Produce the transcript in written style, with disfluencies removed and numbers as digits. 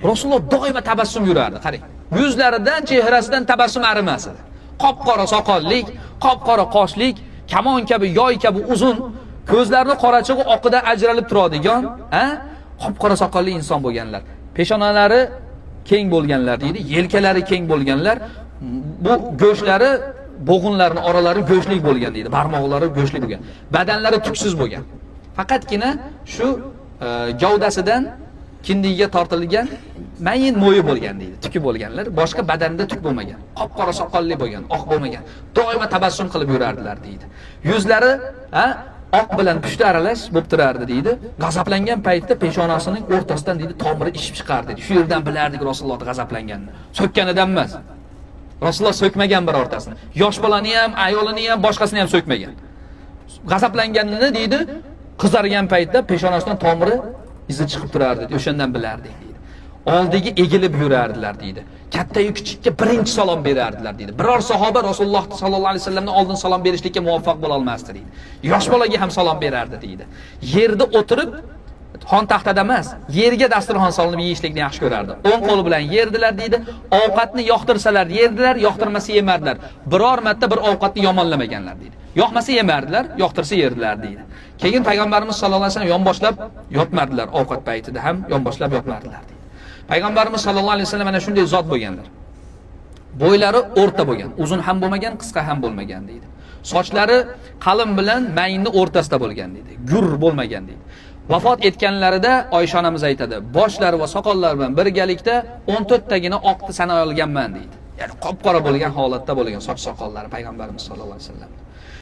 Rasululloh doimo tabassum yurardi. Qarang, yuzlaridan, chehrasidan tabassum arimas edi. Qop-qora soqollik, qop-qora qoshlik, kamon kabi, yoy kabi uzun, ko'zlarini qorachig'i oqidan ajralib turadigan, qop-qora soqolli inson bo'lganlar. Peshonalari keng bo'lganlar deydi, yelkalari keng bo'lganlar, bu go'shtlari bo'g'inlarning oralari go'shlik bo'lgan deydi, barmoqlari go'shlik bo'lgan. Badanlari tuksiz bo'lgan. Faqatgina shu gavdasidan kindiga tortilgan mayin mo'yi bo'lgan deydi, tuki bo'lganlar, boshqa badanda tuk bo'lmagan. Qop-qora soqolli bo'lgan, oq bo'lmagan. Doimo tabassum qilib yurardilar deydi. Yuzlari oq bilan pushti aralash bo'lib turardi deydi. G'azablangan paytda peshonasining o'rtasidan deydi tomiri ishib chiqardi deydi. Shu yerdan bilardik Rasulullohning g'azablanganini. So'kkanidan emas. Rasululloh so'kmagan bir o'rtasini. Yosh bolani ham, ayolini ham, boshqasini ham so'kmagan. G'azablanganini deydi, qizargan paytda peshonasidan tomiri izi chiqib turardi deydi. O'shandan bilardik deydi. Oldiga egilib yurardilar deydi. Katta-yu kichikka birinchi salom berardilar deydi. Biror sahoba Rasululloh sallallohu alayhi vasallamdan oldin salom berishlikka muvaffaq bo'la olmasdi deydi. Yosh bolaga ham salom berardi deydi. Yerda o'tirib, xon taxtada emas, yerga dasturxon solinib yeyishlikni yaxshi ko'rardi. O'ng qo'li bilan yerdilar deydi. Ovqatni yoqtirsalar yerdilar, yoqtirmasa yemardilar. Biror marta bir ovqatni yomonlamaganlar deydi. Yoqmasa yemardilar, yoqtirsa yerdilar deydi. Keyin payg'ambarimiz sallallohu alayhi vasallam yonboshlab yotmardilar, ovqat paytida ham yonboshlab yotmardilar deydi. Payg'ambarimiz sallallohu alayhi vasallam ana shunday zot bo'lganlar. Bo'ylari o'rta bo'lgan, uzun ham bo'lmagan, qisqa ham bo'lmagan deydi. Sochlari qalin bilan mayinning o'rtasida bo'lgan deydi. Gur bo'lmagan deydi. Vafot etganlarida Oysha onamiz aytadi, boshlari va soqollari bilan birgalikda 14 tagina oqni sanay olganman deydi. Ya'ni qop-qora bo'lgan holatda bo'lgan soch soqollari payg'ambarimiz sallallohu alayhi vasallam.